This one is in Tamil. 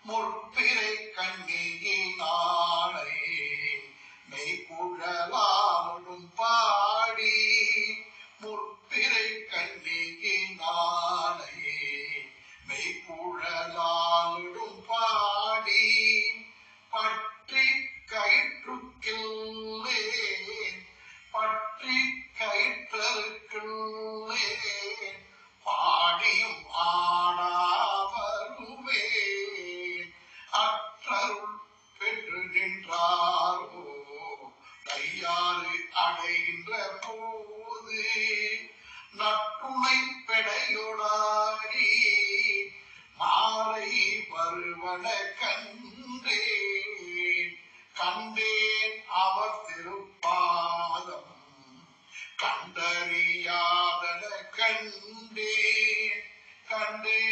முற்பிறை கண்ணியினாளை மெய்குழலாலும் பாடி முற்பிறை கண்ணியினாளை மெய்குழலாலும் பாடி பற்றி கயிற்றுக்கில்லே பற்றி கயிற்றருக்கில்லே பாடியும் ஆடாவருவே அற்றருள் பெற்று நின்றாரோ கையாறு அடைகின்ற போது நட்டுணை பெடையொடாடி மாலை வருவன கண்டேன் கண்டேன் அவர் திருப்பாதம் கண்டறியாதன கண்டேன் கண்டேன்